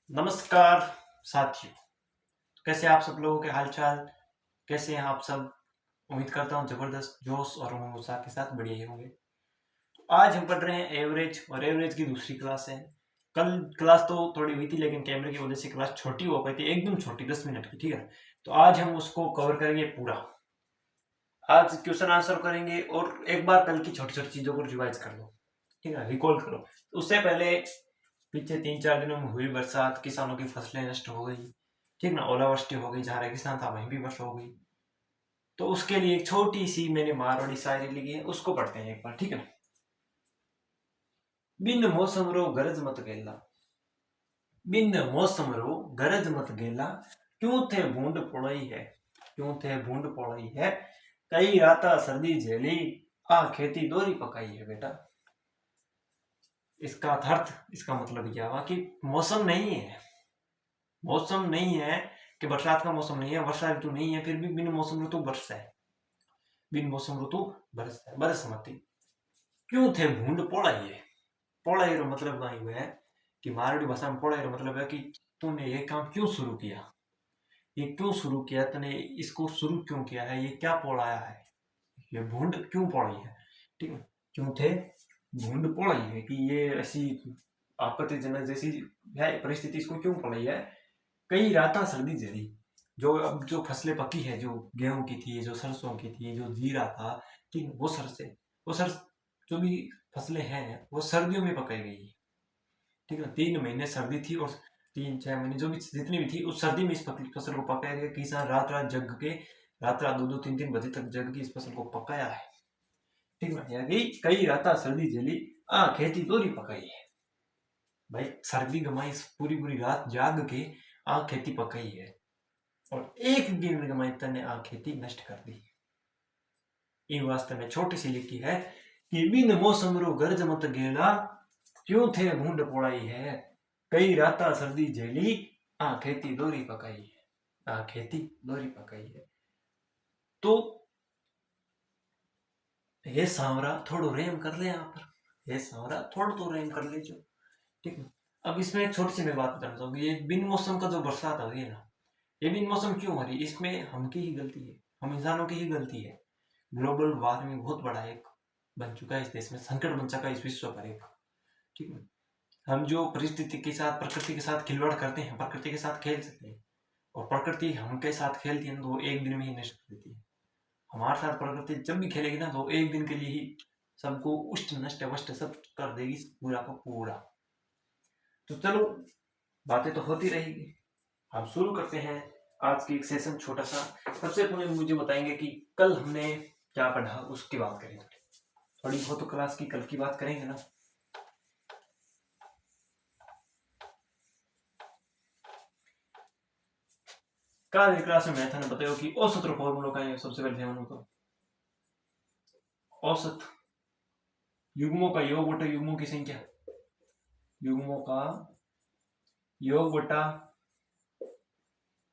नमस्कार साथियों। कैसे आप सब लोगों के हालचाल, कैसे हैं आप सब? उम्मीद करता हूँ जबरदस्त जोश और उत्साह के साथ बढ़िया ही होंगे। तो आज हम पढ़ रहे हैं एवरेज, और एवरेज की दूसरी क्लास है। कल क्लास तो थोड़ी हुई थी, लेकिन कैमरे की वजह से क्लास छोटी हो पाई थी, एकदम छोटी, 10 मिनट की। ठीक है, तो आज हम उसको कवर करेंगे पूरा। आज क्वेश्चन आंसर करेंगे और एक बार कल की छोटी छोटी चीजों को रिवाइज कर लो। ठीक है, रिकॉल करो। तो उससे पहले पीछे 3-4 दिनों में हुई बरसात, किसानों की फसलें नष्ट हो गई। ठीक ना, ओलावृष्टि हो गई, जहाँ रेगिस्तान था वहीं भी वर्षा हो गई। तो उसके लिए एक छोटी सी मैंने मारवाड़ी शायरी लिखी है, उसको पढ़ते हैं एक बार। ठीक है। बिन मौसम रो गरज मत गेला, बिन मौसम रो गरज मत गेला, क्यों थे बूंद पड़ई है, क्यों थे बूंद पड़ई है, कई राता सर्दी झेली, आ खेती दोरी पकाई है। बेटा, इसका अर्थ, इसका मतलब क्या हुआ कि मौसम नहीं है, मौसम नहीं है कि बरसात का मौसम नहीं है, वर्षा ऋतु नहीं है, फिर भी बिन मौसम ऋतु बरस है, बिन मौसम ऋतु बरस है, बरस मती। क्यों थे भूंड पोड़ाई है। पोड़ाई रो मतलब वही हुआ है कि मारवाड़ी भाषा में पोड़ाई रो मतलब है कि तूने ये काम क्यों शुरू किया, ये क्यों शुरू किया, तूने इसको शुरू क्यों किया है, ये क्या पोड़ाया है, ये भूंड क्यों पोड़ाई है। ठीक है, क्यों थे भूंड पोड़ाई है कि ये ऐसी आपत्तिजनक जैसी है परिस्थिति, इसको क्यों पोड़ाई है। कई राता सर्दी झेली, जो अब जो फसलें पकी है, जो गेहूं की थी, जो सरसों की थी, जो जीरा था, ठीक, वो सरसे, वो सर जो भी फसलें हैं वो सर्दियों में पकाई गई है। ठीक है, 3 महीने सर्दी थी और 3-6 महीने जो भी जितनी भी थी उस सर्दी में इस फसल को पकाया गया। किसान रात रात जग के, रात रात 2-2 3-3 बजे तक जग के इस फसल को पकाया है। ठीक है, यानी कई राता सर्दी झेली, खेती दोरी पकाई है। भाई सर्दी गमाई, पूरी पूरी रात जाग के खेती पकाई है, और एक दिन में तने खेती नष्ट कर दी। इन वास्तव में छोटी सी लिखी है कि बिन मौसम रो गरज मत गेला, क्यों थे भूंड पोड़ाई है, कई राता सर्दी झेली, खेती दोरी पकाई है, खेती दोरी पकाई है। तो हे सांवरा थोड़ो रेम कर ले यहाँ पर, हे सांवरा थोड़ा तो रेम कर ले जो। ठीक है, अब इसमें एक छोटी सी मैं बात करना चाहूंगी। ये बिन मौसम का जो बरसात हो रही है ना, ये बिन मौसम क्यों हो रही है, इसमें हम की ही गलती है, हम इंसानों की ही गलती है। ग्लोबल वार्मिंग बहुत बड़ा एक बन चुका है इस देश में, संकट बन चुका है इस विश्व पर एक। ठीक है, हम जो परिस्थिति के साथ, प्रकृति के साथ खिलवाड़ करते हैं, प्रकृति के साथ खेल सकते हैं, और प्रकृति हमके साथ खेलती है तो वो एक दिन में ही नष्ट कर देती है। हमारे साथ प्रकृति जब भी खेलेगी ना तो एक दिन के लिए ही सबको उष्ट नष्ट वष्ट सब कर देगी, पूरा का पूरा। तो चलो, बातें तो होती रहेगी, हम शुरू करते हैं आज की एक सेशन छोटा सा। सबसे पहले मुझे बताएंगे कि कल हमने क्या पढ़ा, उसकी बात करें। थोड़ी बहुत तो क्लास की कल की बात करेंगे ना। कल क्लास में मैं था बताया कि औसत रो फॉर्मूला का है। सबसे पहले ध्यान तो औसत युग्मों का योग बटा युग्मों की संख्या, युग्मों का योग बटा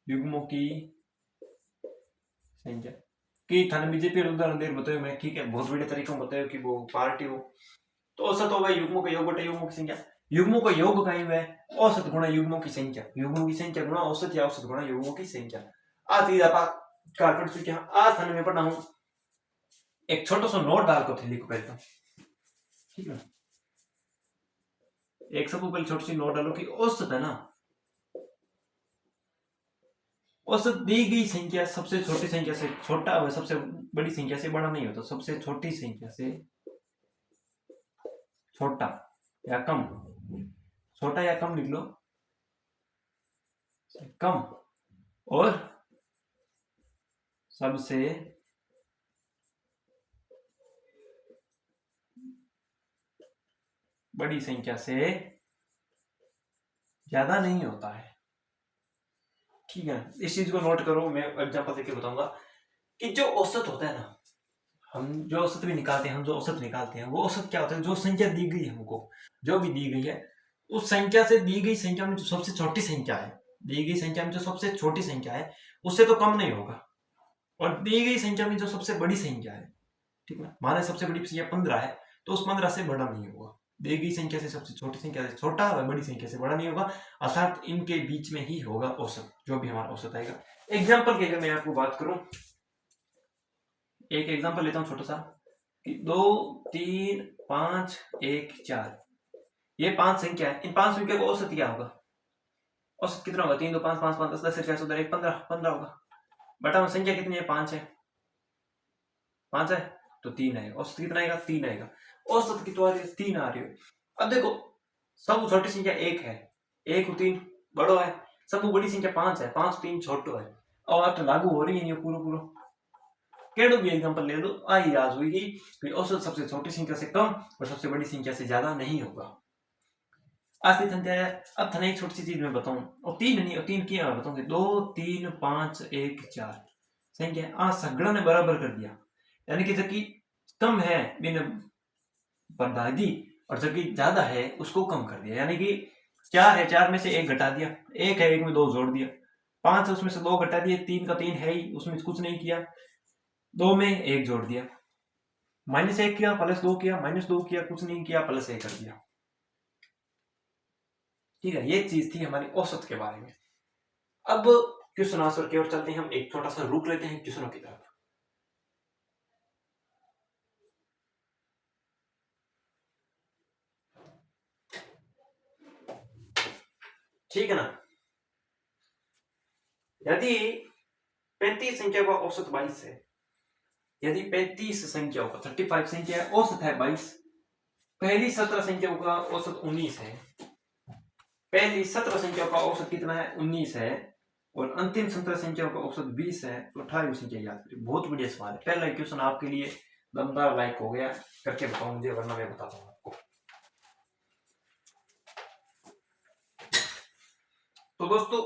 युग्मों की संख्या। कि थाने बीजेपी उदाहरण देर बतायो मैं, ठीक है, बहुत बड़े तरीके में बतायो कि वो पार्टी हो। तो औसत होगा युग्मों का योग बटा युग्मों की संख्या। युग्मों का योग का है औसत गुणा युग्मों की संख्या, युग्मों की संख्या गुणा औसत या औसत गुणा युग्मों की संख्या। आज चीज आप कार पढ़ चुके हैं। आज थाने में पढ़ा हूं एक छोटा सा नोट डाल को थैली को पहले, ठीक है, एक सबको पहले छोटी सी नोट डालो कि औसत है ना, औसत दी गई संख्या सबसे छोटी संख्या से छोटा हो, सबसे बड़ी संख्या से बड़ा नहीं होता, सबसे छोटी संख्या से छोटा या कम, छोटा या कम लिख लो, कम, और सबसे बड़ी संख्या से ज्यादा नहीं होता है। ठीक है, इस चीज को नोट करो। मैं एग्जांपल देके बताऊंगा कि जो औसत होता है ना, हम जो औसत भी निकालते हैं, हम जो औसत निकालते हैं वो औसत क्या होता है, जो संख्या दी गई है हमको, जो भी दी गई है, उस संख्या से दी गई संख्या में जो सबसे छोटी संख्या है, दी गई संख्या में जो सबसे छोटी संख्या है उससे तो कम नहीं होगा, और दी गई संख्या में जो सबसे बड़ी संख्या है, ठीक है, माने सबसे बड़ी संख्या 15 है तो उस 15 से बड़ा नहीं होगा। दी गई संख्या से सबसे छोटी संख्या से छोटा व बड़ी संख्या से बड़ा नहीं होगा, अर्थात इनके बीच में ही होगा औसत, जो भी हमारा औसत आएगा। एग्जाम्पल की अगर मैं आपको बात करूं, एक एग्जाम्पल लेता हूं छोटा सा कि 2 3 5 1 4, ये 5 संख्या है। इन 5 संख्या को औसत क्या होगा? औसत कितना होगा? 3 2 5 5 5 10 10 4 1 15 15 होगा। बटा में संख्या कितनी है? 5 है, 5 है तो 3 आएगा। औसत कितना आएगा? 3 आएगा। औसत कितना आ रही है? 3 आ रही है। अब देखो, सब छोटी संख्या 1 है, 1 और 3 बड़ो है, सब बड़ी संख्या 5 है, 5 3 छोटो है। और लागू हो रही है ये पूरा पूरा, केड़ो भी एग्जांपल ले लो, आई याद हुई कि औसत सबसे छोटी संख्या से कम और सबसे बड़ी संख्या से ज्यादा नहीं होगा। आज अब थाने एक छोटी सी चीज मैं बताऊं, और 3 नहीं, और 3 की मैं बताऊंगी। 2 3 5 1 4 संख्या आज सगड़ा ने बराबर कर दिया, यानी कि जबकि कम है बिन बढ़ा दी, और जबकि ज्यादा है उसको कम कर दिया। यानी कि 4 है, 4 में से 1 घटा दिया, 1 है 1 में 2 जोड़ दिया, 5 है उसमें से 2 घटा दिए, 3 का 3 है ही उसमें कुछ नहीं किया, 2 में 1 जोड़ दिया, -1 किया, +2 किया, -2 किया, कुछ नहीं किया, +1 कर दिया। ठीक है, ये चीज थी हमारी औसत के बारे में। अब क्वेश्चन आंसर की ओर चलते हैं, हम एक छोटा सा रुक लेते हैं क्वेश्चनों की तरफ। ठीक है ना? यदि 35 संख्या का औसत 22 है, यदि 35 संख्याओं का 35 संख्या है, औसत है 22, पहली 17 संख्याओं का औसत 19 है, पहली 17 संख्याओं का औसत कितना है? 19 है, और अंतिम 17 संख्याओं का औसत 20 है, तो 18वीं संख्या याद करिए। बहुत बढ़िया सवाल है, पहला क्वेश्चन आपके लिए दमदार लाइक हो गया, करके बताओ मुझे, वरना मैं बताता हूँ आपको। तो दोस्तों,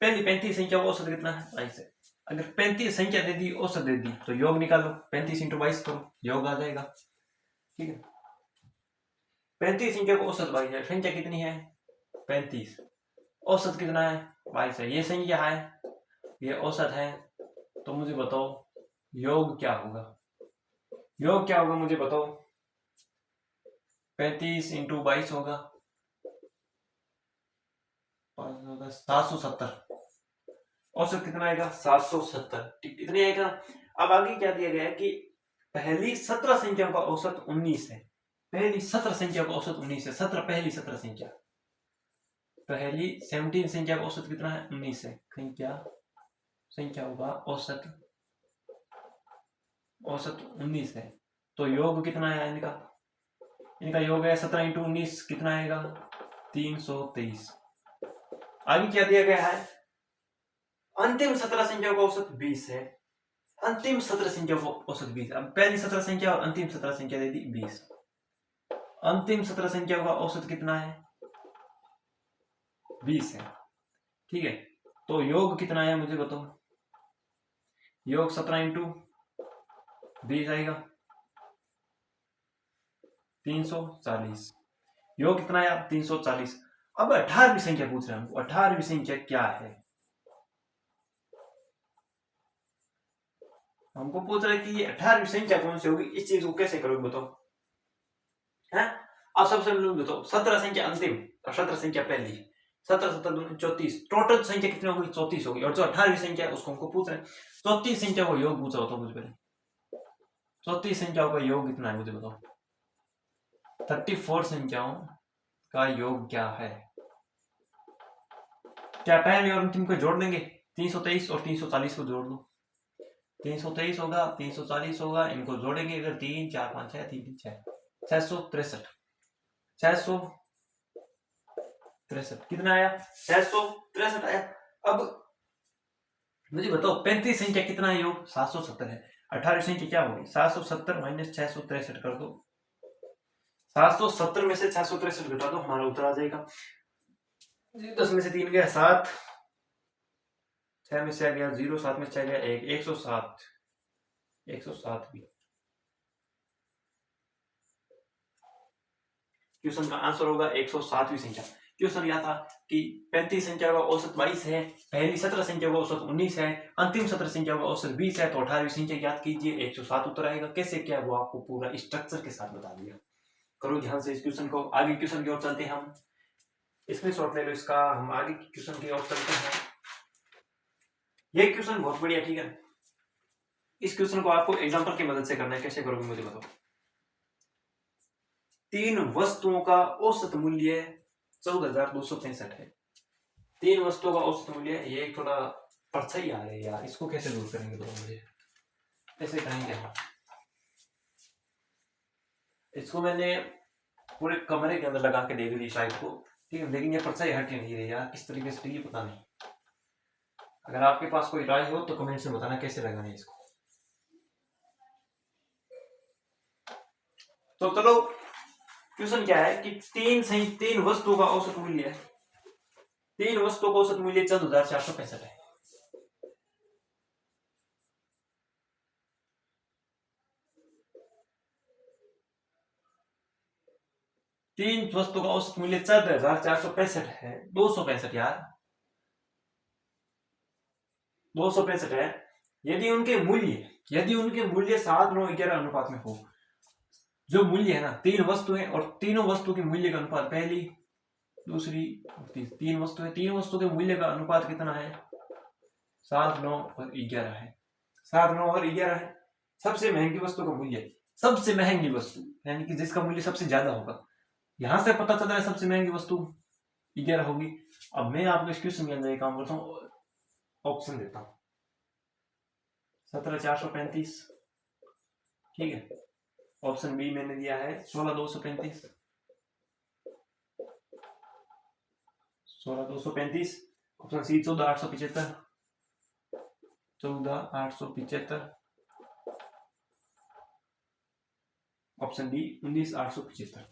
पहली 35 संख्या का औसत कितना है? 22 है। अगर 35 संख्या दे दी, औसत दे दी, तो योग निकालो, 35 × 22 करो, योग आ जाएगा। ठीक है, 35 संख्या का औसत 22 है, संख्या कितनी है? 35, औसत कितना है? 22 है। ये संख्या है, ये औसत है, तो मुझे बताओ योग क्या होगा? योग क्या होगा मुझे बताओ? 35 × 22 होगा 770। औसत कितना आएगा? 770। इतने आएगा। अब आगे क्या दिया गया है कि पहली 17 संख्या का औसत 19 है, पहली 17 संख्या का औसत 19 है, 17 पहली 17 संख्या, पहली 17 संख्या का औसत कितना है? 19 है। संख्या होगा औसत, औसत 19 है, तो योग कितना है इनका? इनका योग है 17 × 19, कितना आएगा? 323। आगे क्या दिया गया है? अंतिम 17 संख्या का औसत 20 है, अंतिम 17 संख्या का औसत 20। अब पहली 17 संख्या और अंतिम 17 संख्या दे दी 20, अंतिम 17 संख्या का औसत कितना है? 20 है। ठीक है, तो योग कितना है मुझे बताओ? योग 17 × 20 आएगा 340। योग कितना आया? 340। अब 18वीं संख्या पूछ रहे हैं, 18वीं संख्या क्या है? हमको पूछ रहे कि ये 18वीं संख्या कौन सी होगी, इस चीज को कैसे करोगे बताओ? है, अब सबसे पहले बताओ 17 संख्या अंतिम और 17 संख्या पहली, 17 17 34, टोटल संख्या कितनी होगी? 34 होगी। और जो 18वीं संख्या है उसको हमको पूछ रहे हैं, 34 संख्या को योग पूछा होता मुझे पहले, 34 संख्याओं का योग कितना है मुझे बताओ? 34 संख्याओं का योग क्या है? क्या पहले और अंतिम को जोड़ देंगे? 323 और 340 को जोड़ दो, 323 होगा, 340 होगा, इनको जोड़ेंगे अगर 3 4 5 6 3 3 6 663, 663 कितना आया? 663 आया। अब मुझे बताओ 35 संख्या कितना है योग? 770 है। 18वीं संख्या क्या होगी? 770 - 663 कर दो, 770 में से 663 घटा दो, हमारा उत्तर आ जाएगा। 10 में से 3 गया 7, 6 में से आ गया 0, 7 में से आ गया 1, 107, 107 भी क्वेश्चन का आंसर होगा 107वीं संख्या। क्वेश्चन यह था कि 35 संख्या का औसत 22 है, पहली 17 संख्या का औसत 19 है, अंतिम 17 संख्या का औसत 20 है, तो 18वीं संख्या ज्ञात कीजिए। 107 उत्तर आएगा। कैसे क्या वो आपको पूरा स्ट्रक्चर के साथ बता दिया। करो ध्यान से इस क्वेश्चन को। आगे क्वेश्चन की ओर चलते हैं हम। स्क्रीनशॉट ले लो इसका। हम आगे क्वेश्चन की ओर चलते हैं। ये क्वेश्चन बहुत बढ़िया, ठीक है। इस क्वेश्चन को आपको एग्जांपल की मदद से करना है। कैसे करोगे मुझे बताओ। 3 वस्तुओं का औसत मूल्य 14,265 है। 3 वस्तुओं का औसत मूल्य। ये थोड़ा परछाई आ रही है यार, इसको कैसे दूर करेंगे तो मुझे कैसे करेंगे हम। इसको मैंने पूरे कमरे के अंदर लगा के देख ली शायद को, ठीक है, लेकिन ये परछाई हट ही नहीं रही यार। किस तरीके से ये पता नहीं। अगर आपके पास कोई राय हो तो कमेंट से बताना कैसे लगाना है इसको। तो चलो क्वेश्चन क्या है कि 3 वस्तुओं का औसत मूल्य है। 3 वस्तुओं का औसत मूल्य 14,465 है। तीन वस्तुओं का औसत मूल्य 14,465 है। 265 यार, 265 है। यदि उनके मूल्य 7, 9, 11 अनुपात में हो, जो मूल्य है ना, 3 वस्तु है और तीनों वस्तु के मूल्य का अनुपात, पहली, दूसरी, तीन वस्तु है, 3 वस्तु के मूल्य का अनुपात कितना है? 7, 9 और 11 है। 7, 9 और 11 है। सबसे महंगी वस्तु का मूल्य, सबसे महंगी वस्तु यानी कि जिसका मूल्य सबसे ज्यादा होगा, यहां से पता चल रहा है सबसे महंगी वस्तु 11 होगी। अब मैं आपको इस क्वेश्चन के अंदर एक काम करता हूँ, ऑप्शन देता हूँ। 17,435, ठीक है। ऑप्शन बी मैंने दिया है 16,235, 16,235। Option C 14,875, 14,875। Option D 19,875।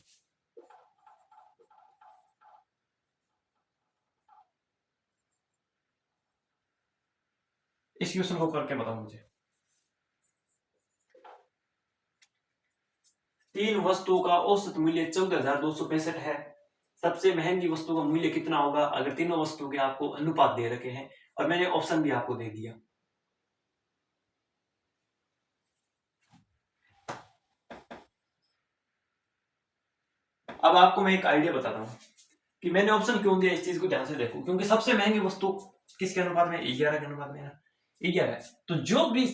इस क्वेश्चन को करके बताओ मुझे। 3 वस्तुओं का औसत मूल्य 14,265 है। सबसे महंगी वस्तु का मूल्य कितना होगा अगर तीनों वस्तुओं के आपको अनुपात दे रखे हैं, और मैंने ऑप्शन भी आपको दे दिया। अब आपको मैं एक आइडिया बताता हूँ कि मैंने ऑप्शन क्यों दिया। इस चीज को ध्यान से देखो, क्योंकि सबसे महंगी वस्तु किसके अनुपात में? 11 के अनुपात में है। 11, तो जो भी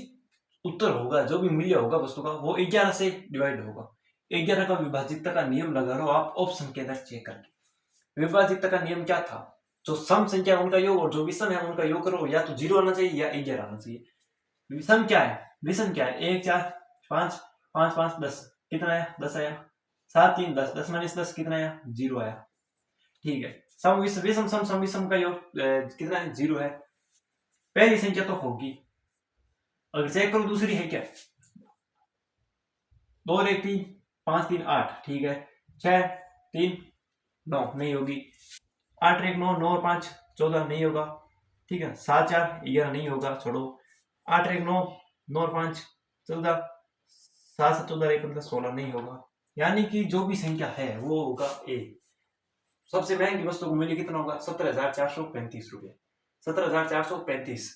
उत्तर होगा, जो भी मूल्य होगा वस्तु का, वो 11 से डिवाइड होगा। 11 का विभाजितता का नियम लगा लो आप ऑप्शन के अंदर चेक करके। विभाजितता का नियम क्या था? जो सम संख्या उनका योग और जो विषम है उनका योग करो, या तो 0 आना चाहिए या 11 आना चाहिए। विषम क्या है? विषम क्या है? 1, 4, 5, 5, 5, 10, कितना आया? 10 आया। 7, 3, 10, 10 - 10 कितना आया? 0 आया। ठीक है। सम विषम सम सम विषम का योग कितना है? 0 है। पहली संख्या तो होगी। अगर चेक करो दूसरी है क्या? 2 और 1 3, 5 3 8, ठीक है। 6 3 9 नहीं होगी। 8 और 1 9, 9 और 5 14 नहीं होगा, ठीक है। 7 4 11 नहीं होगा, छोड़ो। 8 और 1 9, 9 और 5 14, 7 7 14 1 मतलब 16 नहीं होगा। यानी कि जो भी संख्या है वो होगा ए। सबसे महंगी वस्तु का मूल्य कितना होगा? 17,435 रुपए। 17,435।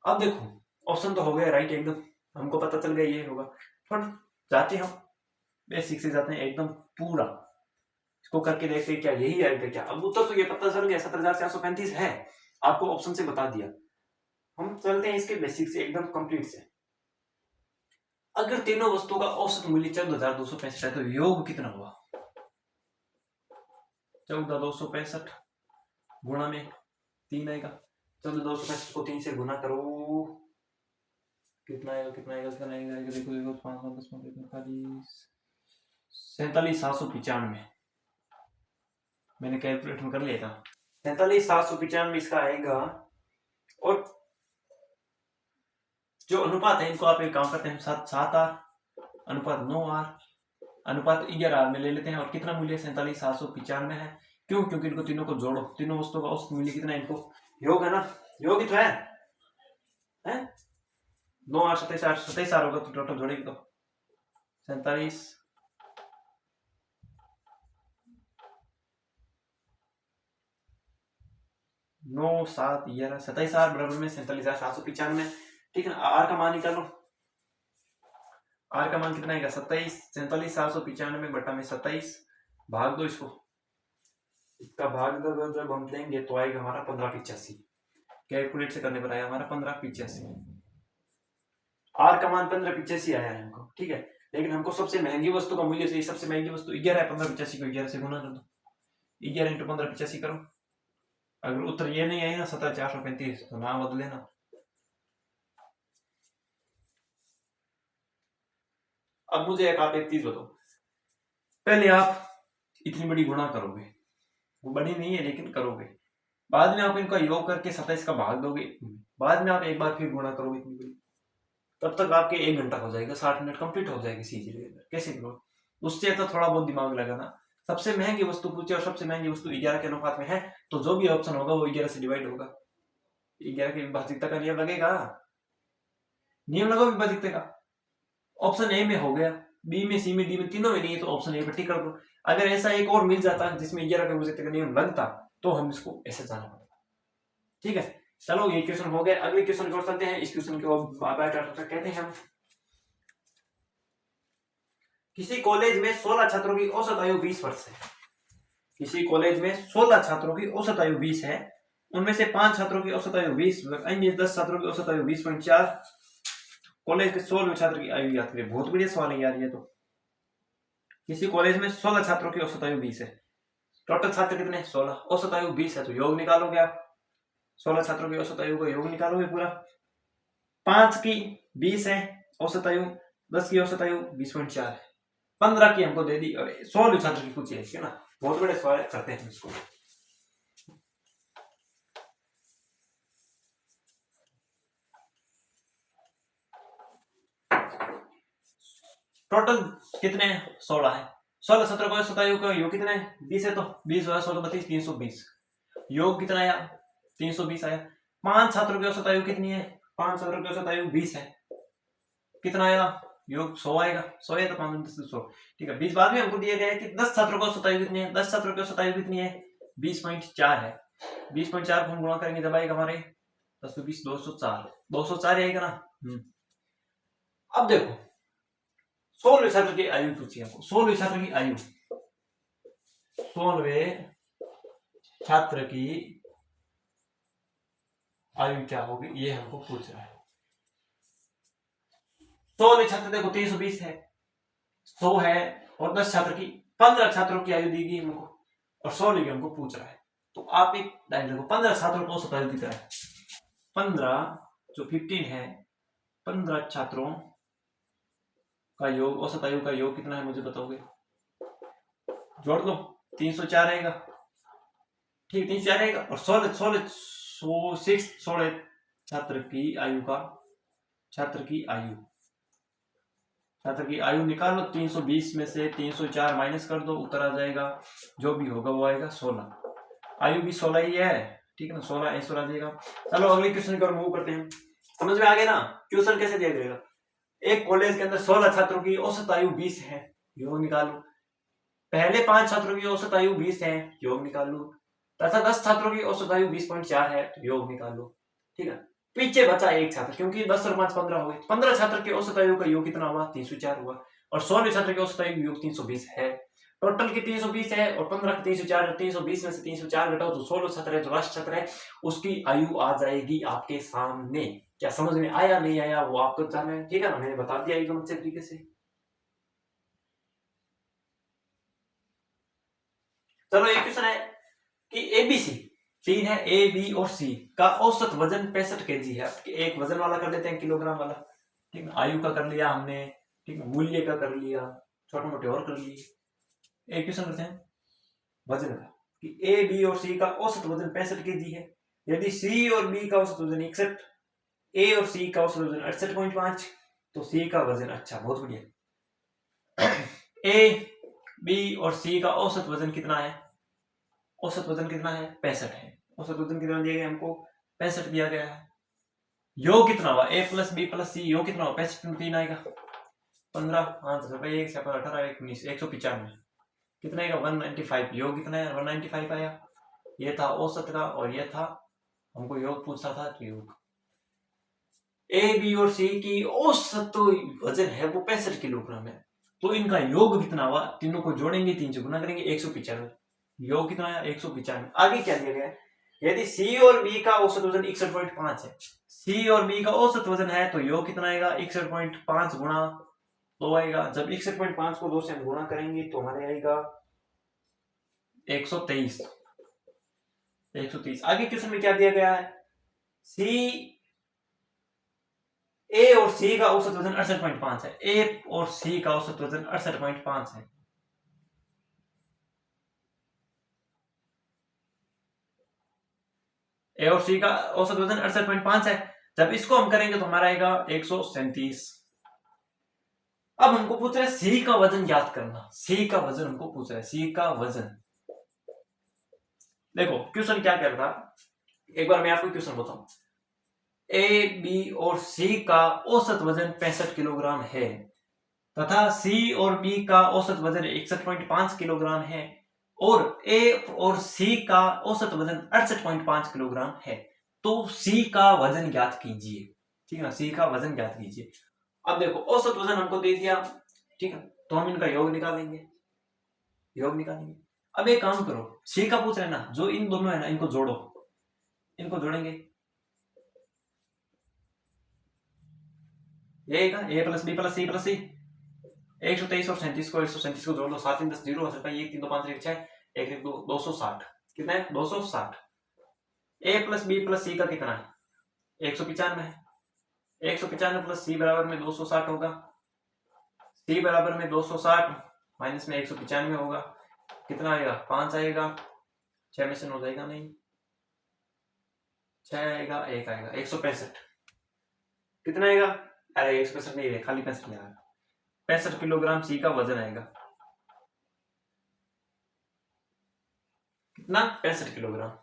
अब देखो ऑप्शन तो हो गया राइट एकदम, हमको पता चल गया ये होगा। पर जाते हम बेसिक से जाते हैं एकदम पूरा, इसको करके देखते हैं क्या यही आएगा क्या। अब उत्तर तो ये पता चल गया 17,435 है, आपको ऑप्शन से बता दिया। हम चलते हैं इसके बेसिक से एकदम कंप्लीट से। अगर तीनों वस्तुओं का औसत मूल्य 14,265 है तो योग कितना हुआ? 14,265 गुणा में 3 आएगा। 14,265 को 3 से गुना करो, कितना आएगा? कितना आएगा? कितना आएगा? देखो देखो 5 10 45 47,795 मैंने कैलकुलेट कर लिया था। 47,795 इसका आएगा। और जो अनुपात है इनको आप एक काम करते हैं, 7 अनुपात 9 अनुपात 11 में ले लेते हैं। और कितना मूल्य? 47,795 है। क्यों? क्योंकि इनको तीनों को जोड़ो, तीनों वस्तुओं का औसत मूल्य कितना है? इनको योग है ना, योग ही तो है। 9 8 27 8 27 होगा तो टोटल जोड़ेगी तो 47 9 7 11 27 आर बराबर में 47,795। ठीक है ना, आर का मान निकालो। आर का मान कितना आएगा 27, 47,795 बटा में 27, भाग दो इसको, इसका भाग दो जब हम लेंगे तो आएगा हमारा 1585। कैलकुलेट से करने पर आया हमारा 1585। आर का मान 1585 आया है हमको। ठीक है, लेकिन हमको सबसे महंगी वस्तु का मूल्य चाहिए। सबसे महंगी वस्तु 11 है, 1585 को 11 से गुना कर दो, 11 × 1585 करो। अगर उत्तर ये नहीं आई ना 17,435 तो ना बदले ना। अब मुझे आप एक चीज बताओ, पहले आप इतनी बड़ी गुणा करोगे, वो बड़ी नहीं है लेकिन करोगे, बाद में आप इनका योग करके 27 का भाग दोगे, बाद में आप एक बार फिर गुणा करोगे इतनी बड़ी, तब तक आपके 1 घंटा हो जाएगा, 60 मिनट कंप्लीट हो जाएगी सीधी के अंदर। कैसे करो? उससे तो थोड़ा बहुत दिमाग लगाना। सबसे महंगी वस्तु पूछे और सबसे महंगी वस्तु 11 के अनुपात में है, तो जो भी ऑप्शन होगा वो 11 से डिवाइड होगा। 11 की विभाजिकता का नियम लगेगा, नियम लगाओ विभाजिकता का। ऑप्शन ए में हो गया, बी में, सी में, डी में, तीनों में नहीं है तो ऑप्शन ए पर टिक कर दो। अगर ऐसा एक और मिल जाता जिसमें 11 का विभाजिकता का नियम लगता तो हम इसको ऐसे जाना पड़ता। ठीक है, चलो ये क्वेश्चन हो गया। अगले क्वेश्चन की ओर चलते हैं। इस क्वेश्चन को कहते हैं हम, किसी कॉलेज में 16 छात्रों की औसत आयु 20 वर्ष है। किसी कॉलेज में 16 छात्रों की औसत आयु 20 है, उनमें से 5 छात्रों की औसत आयु 20, अन्य 10 छात्रों की औसत आयु 20.4। कॉलेज के 16वें छात्र की आयु याद करें। बहुत बढ़िया सवाल है यार ये तो। किसी कॉलेज में 16 छात्रों की औसत आयु 20 है, टोटल छात्र कितने 16, औसत आयु 20 है, तो योग निकालोगे आप। 16 छात्रों की औसत आयु का योग निकालोगे पूरा। 5 की 20 है औसत आयु, 10 की औसत आयु 20.4 है, 15 की हमको दे दी और 16 छात्र की पूछी है ना। बहुत बड़े सवाल करते हैं इसको। टोटल कितने 16 है, 16 17 को 17 योग का योग कितना है 20 है, तो 20 होगा 16 32 320, योग कितना आया 320 आया। 5 छात्रों की औसत आयु कितनी है, 5 छात्रों की औसत आयु 20 है, कितना आएगा योग 100 आएगा, 100 है तो 5 10 100। ठीक है, 20 बाद में हमको दिया गया है कि 10 छात्रों की औसत आयु कितनी है, 10 छात्रों की औसत आयु कितनी है 20.4 है। 20.4 को हम गुणा करेंगे जब आएगा हमारे 10 तो 20 204 आएगा ना। अब देखो 16वें छात्र की आयु पूछी हमको, 16वें छात्र की आयु, 16वें छात्र की आयु क्या होगी ये हमको पूछ रहा है। 16वें छात्र देखो 320 है, 100 है और 10 छात्र की 15 छात्रों की आयु दी गई हमको और 16 की हमको पूछ रहा है। तो आप एक लाइन देखो 15 छात्रों को औसत आयु कितना है, 15 जो 15 है, 15 छात्रों का योग, औसत आयु का योग कितना है मुझे बताओगे, जोड़ दो 304 आएगा। ठीक 304 आएगा और 16 छात्र की आयु का, छात्र की आयु निकालो, 320 में से 304 माइनस कर दो, उत्तर आ जाएगा जो भी होगा वो आएगा 16। आयु भी 16 ही है, ठीक है ना, 16 आंसर आ जाएगा। चलो अगले क्वेश्चन की ओर मूव करते हैं। समझ में आ गया ना क्वेश्चन कैसे दिया जाएगा। एक कॉलेज के अंदर 16 छात्रों की औसत आयु 20 है, योग निकालो। पहले 5 छात्रों की औसत आयु 20 है, योग निकालो, तथा 10 छात्रों की औसत आयु 20.4 है, तो योग निकालो। ठीक है, पीछे बचा एक छात्र, क्योंकि 10 और 5 15 हो गए। 15 छात्र की औसत आयु का योग कितना हुआ 304 हुआ और 16 छात्र की औसत आयु योग 320 है। टोटल की 320 है और 15 की 304, 320 में से 304 घटाओ तो 16 छात्र है, जो लास्ट छात्र है उसकी आयु आ जाएगी आपके सामने। क्या समझ में आया नहीं आया वो आपको जानना है, ठीक है ना, मैंने बता दिया एकदम अच्छे तरीके से। चलो एक क्वेश्चन है कि एबीसी 3 है, ए बी और सी का औसत वजन 65 केजी है। एक वजन वाला कर लेते हैं किलोग्राम वाला, ठीक है, आयु का कर लिया हमने, ठीक है, मूल्य का कर लिया, छोटे मोटे और कर लिए। एक क्वेश्चन करते हैं वजन का कि ए बी और सी का औसत वजन 65 केजी है। यदि सी और बी का औसत वजन 61, ए और सी का औसत वजन 68.5, तो सी का वजन, अच्छा बहुत बढ़िया। ए बी और सी का औसत वजन कितना है, औसत वजन कितना है 65 है। औसत वजन कितना दिया गया हमको 65 दिया गया है। योग कितना हुआ ए प्लस बी प्लस सी, योग कितना हुआ 65 में 3 आएगा 15, 5 1 से 18 19 195, कितना आएगा 195। योग कितना है 195 आया। ये था औसत का और ये था हमको योग पूछा था कि योग ए बी और सी की औसत वजन है वो 65 किलोग्राम है, तो इनका योग कितना हुआ, तीनों को जोड़ेंगे 3 से गुना करेंगे 195, योग कितना आया 195। आगे क्या दिया गया है, यदि सी और बी का औसत वजन 61.5 है, सी और बी का औसत वजन है तो योग कितना आएगा 61.5 गुणा 2 आएगा। जब 61.5 को 2 से हम गुणा करेंगे तो हमारे आएगा 123। आगे क्वेश्चन में क्या दिया गया है, सी ए और सी का औसत वजन 68.5 है, ए और सी का औसत वजन 68.5 है। ए और सी का औसत वजन 68.5 है, जब इसको हम करेंगे तो हमारा आएगा 137। अब हमको पूछ रहा है सी का वजन ज्ञात करना, सी का वजन हमको पूछ रहा है, सी का वजन। देखो क्वेश्चन क्या कर रहा, एक बार मैं आपको क्वेश्चन बताऊं, ए बी और सी का औसत वजन 65 किलोग्राम है तथा सी और बी का औसत वजन 61.5 किलोग्राम है और ए और सी का औसत वजन 68.5 किलोग्राम है, तो सी का वजन ज्ञात कीजिए। ठीक है ना, सी का वजन ज्ञात कीजिए। अब देखो औसत वजन हमको दे दिया, ठीक है, तो हम इनका योग निकालेंगे, योग निकालेंगे। अब एक काम करो, सी का पूछ रहे हैं ना, जो इन दोनों है ना इनको जोड़ो, इनको जोड़ेंगे, ये ए प्लस बी प्लस सी 123 और 37 को 137 को जोड़ लो, 7 3 10 0 हो सकता है, 1 3 2 5 1 6 1 1 2 260, कितना है 260। ए प्लस बी प्लस सी का कितना है 195 है, 195 प्लस सी बराबर में 260 होगा, सी बराबर में 260 माइनस में 195 होगा, कितना आएगा 5 आएगा, 6 में से 9 जाएगा नहीं, 6 आएगा 1 आएगा 165, कितना आएगा, अरे 165 नहीं है, खाली 65 आएगा, 65 किलोग्राम सी का वजन आएगा, कितना 65 किलोग्राम।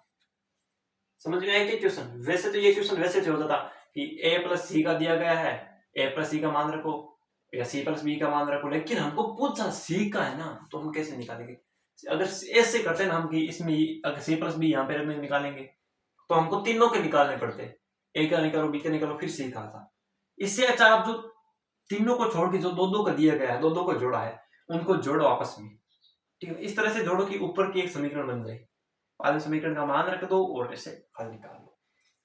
समझ में आया क्या क्वेश्चन, वैसे तो ये क्वेश्चन वैसे से होता था कि ए प्लस सी का दिया गया है, ए प्लस सी का मान रखो या सी प्लस बी का मान रखो, लेकिन हमको पूछा सी का है ना, तो हम कैसे निकालेंगे, अगर ऐसे करते ना हम कि इसमें अगर सी प्लस बी यहाँ पे निकालेंगे तो हमको तीनों के निकालने पड़ते, ए का निकालो बी का निकालो फिर सी का था। इससे अच्छा आप जो तीनों को छोड़ के जो दो दो का दिया गया है, दो दो को जोड़ा है, उनको जोड़ो आपस में, ठीक है, इस तरह से जोड़ो कि ऊपर की एक समीकरण बन जाए, बाद में समीकरण का मान रख दो और ऐसे हल निकाल लो।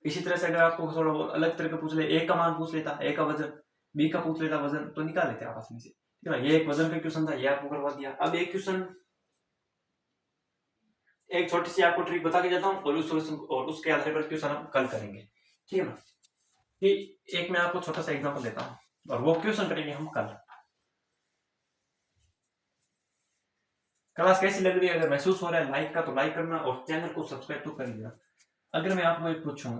इसी तरह से अगर आपको थोड़ा बहुत अलग तरह का पूछ ले, ए का मान पूछ लेता, ए का वजन, बी का पूछ लेता वजन, तो निकाल लेते आपस में से, ठीक है। ये एक वजन का क्वेश्चन था, ये आपको करवा दिया। अब एक क्वेश्चन, एक छोटी सी आपको ट्रिक बता के जाता हूँ और उसके आधार पर क्वेश्चन हम कल करेंगे, ठीक है ना। कि एक मैं आपको छोटा सा एग्जांपल देता हूँ और वो क्वेश्चन करेंगे हम कल। क्लास कैसी लग रही है, अगर महसूस हो रहा है लाइक का तो लाइक करना और चैनल को सब्सक्राइब तो कर देना। अगर मैं आपको एक पूछूं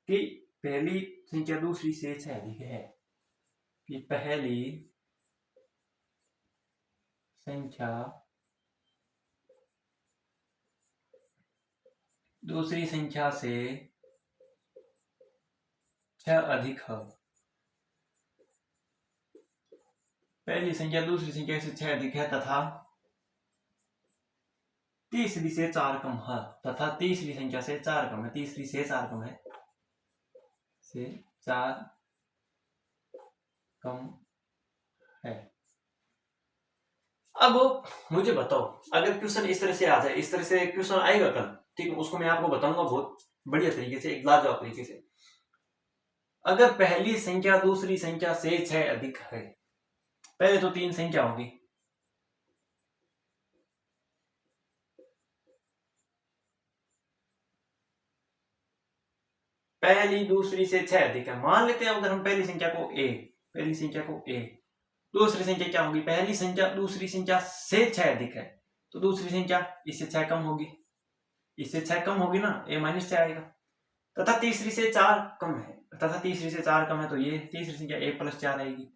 कि पहली संख्या दूसरी से अच्छा अधिक है, कि पहली संख्या दूसरी संख्या से 6 अधिक है, पहली संख्या दूसरी संख्या से 6 अधिक है तथा तीसरी से 4 कम है, तथा तीसरी संख्या से 4 कम है, तीसरी से 4 कम है, से 4 कम है। अब मुझे बताओ, अगर क्वेश्चन इस तरह से आ जाए, इस तरह से क्वेश्चन आएगा कल, ठीक है, उसको मैं आपको बताऊंगा बहुत बढ़िया तरीके से, एक लाजवाब तरीके से। अगर पहली संख्या दूसरी संख्या से 6 अधिक है, पहले तो 3 संख्या होगी, पहली दूसरी से 6 अधिक है, मान लेते हैं अगर हम पहली संख्या को ए, पहली संख्या को ए, दूसरी संख्या क्या होगी, पहली संख्या दूसरी संख्या से 6 अधिक है, तो दूसरी संख्या इससे 6 कम होगी, इससे 6 कम होगी ना, ए माइनस 6 आएगा, तथा तीसरी से 4 कम है, तथा तीसरी से 4 कम है, तो ये तीसरी संख्या ए प्लस 4 आएगी।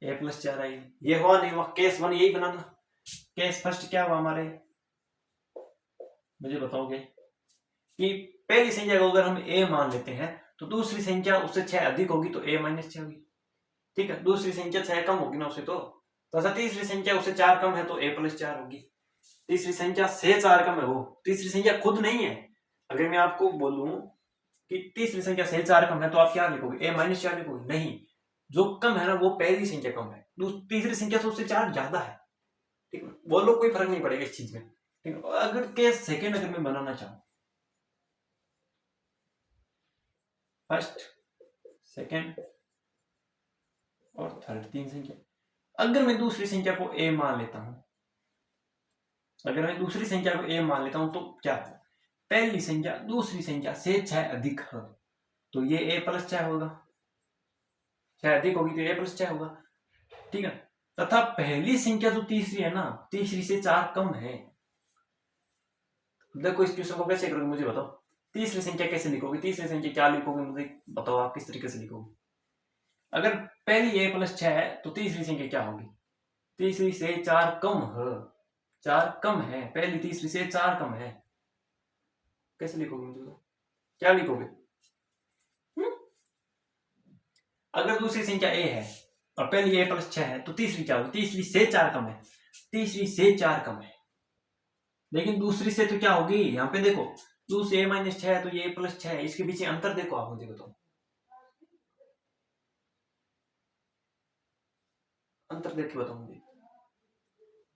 ए प्लस 4 आएगी। ये हुआ नहीं हुआ, केस 1 यही बनाना। केस फर्स्ट क्या हुआ हमारे, मुझे बताओगे कि पहली संख्या को अगर हम ए मान लेते हैं तो दूसरी संख्या उससे 6 अधिक होगी तो ए माइनस 6 होगी, ठीक है, दूसरी संख्या 6 कम होगी ना उससे, तो तो ऐसा तीसरी संख्या उससे 4 कम है तो a + 4 होगी। तीसरी संख्या से 4 कम है, वो तीसरी संख्या खुद नहीं है। अगर मैं आपको बोलूं कि तीसरी संख्या से 4 कम है तो आप क्या लिखोगे? a - 4 लिखोगे? नहीं, जो कम है ना वो पहली संख्या कम है, तीसरी संख्या से उससे 4 ज्यादा है। ठीक है, बोलो कोई फर्क नहीं पड़ेगा इस चीज में। ठीक है, अगर केस सेकेंड अगर मैं बनाना चाहूं, फर्स्ट, सेकेंड और थर्ड, 3 संख्या, अगर मैं दूसरी संख्या को a मान लेता हूं, अगर मैं दूसरी संख्या को a मान लेता हूं तो क्या है? पहली संख्या दूसरी संख्या से 6 अधिक है तो ये a + 6 होगा, 6 अधिक होगी तो a + 6 होगा। ठीक है, तथा पहली संख्या जो तीसरी है ना, तीसरी से 4 कम है। देखो इस क्वेश्चन को कैसे करोगे मुझे बताओ, तीसरी संख्या कैसे लिखोगे? तीसरी संख्या क्या लिखोगे मुझे बताओ, आप किस तरीके से लिखोगे? अगर पहली a + 6 है तो तीसरी संख्या क्या होगी? तीसरी से 4 कम है, 4 कम है, पहली तीसरी से 4 कम है, कैसे लिखोगे मुझे बताओ, क्या लिखोगे? अगर दूसरी संख्या a है और पहली a + 6 है तो तीसरी क्या होगी? तीसरी से 4 कम है, तीसरी से 4 कम है, लेकिन दूसरी से तो क्या होगी? यहाँ पे देखो, दूसरी a - 6 है तो ये a + 6 है, इसके पीछे अंतर देखो आप मुझे बताओ, अंतर देख के बताओ मुझे।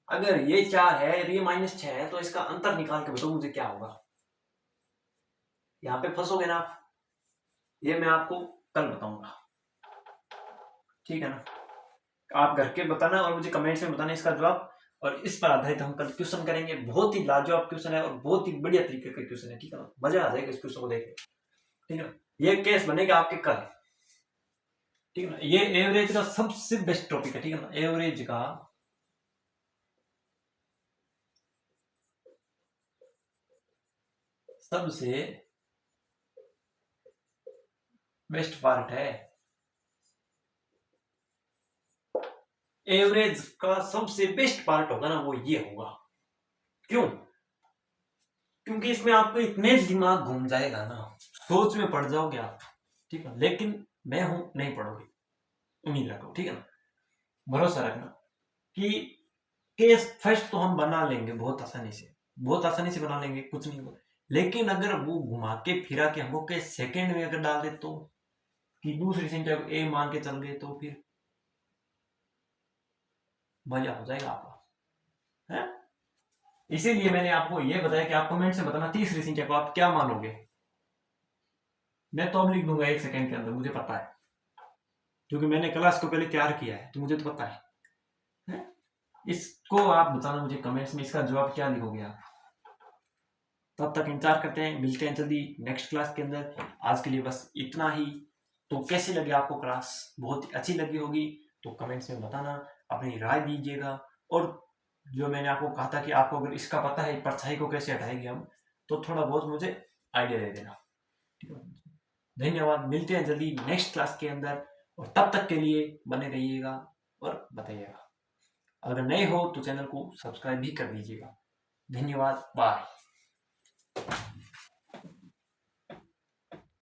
अगर ये 4 है और ये -6 है तो इसका अंतर निकाल के बताओ मुझे क्या होगा? यहाँ पे फंसोगे ना आप, ये मैं आपको कल बताऊंगा, ठीक है ना? आप घर के बताना और मुझे कमेंट्स में बताना इसका जवाब, और इस पर आधारित हम कल क्वेश्चन करेंगे। बहुत ही लाजवाब क्वेश्चन है और बहुत ही बढ़िया तरीके का क्वेश्चन है, ठीक है ना? मजा आ जाएगा इस क्वेश्चन को देख के, ठीक है ना? ये केस बनेगा आपके कल, ठीक है ना? ये एवरेज का सबसे बेस्ट टॉपिक है, ठीक है ना? एवरेज का सबसे बेस्ट पार्ट है, एवरेज का सबसे बेस्ट पार्ट होगा ना वो ये होगा। क्यों? क्योंकि इसमें आपको इतने दिमाग घूम जाएगा ना, सोच में पड़ जाओगे आप, ठीक है? लेकिन मैं हूं, नहीं पढ़ोगे, उम्मीद रखो, ठीक है ना? भरोसा रखना कि केस फर्स्ट तो हम बना लेंगे बहुत आसानी से, बहुत आसानी से बना लेंगे, कुछ नहीं होगा। लेकिन अगर वो घुमा के फिरा के हमको केस सेकंड में अगर डाल दे तो, कि दूसरी संख्या को a मान के चल गए तो फिर मजा हो जाएगा आपका, है? इसीलिए मैंने आपको ये बताया कि आप कमेंट से बताना तीसरी संख्या को आप क्या मानोगे। मैं तो अब लिख दूंगा 1 सेकंड के अंदर, मुझे पता है, क्योंकि मैंने क्लास को पहले तैयार किया है तो मुझे तो पता है? इसको आप बताना मुझे कमेंट्स में, इसका जवाब क्या लिखोगे आप। तब तक इंतजार करते हैं, मिलते हैं जल्दी नेक्स्ट क्लास के अंदर। आज के लिए बस इतना ही। तो कैसी लगी आपको क्लास? बहुत ही अच्छी लगी होगी तो कमेंट्स में बताना, अपनी राय दीजिएगा। और जो मैंने आपको कहा था कि आपको अगर इसका पता है परछाई को कैसे हटाएंगे हम, तो थोड़ा बहुत मुझे आइडिया दे देना, ठीक है? धन्यवाद, मिलते हैं जल्दी नेक्स्ट क्लास के अंदर, और तब तक के लिए बने रहिएगा और बताइएगा। अगर नए हो तो चैनल को सब्सक्राइब भी कर दीजिएगा। धन्यवाद, बाय।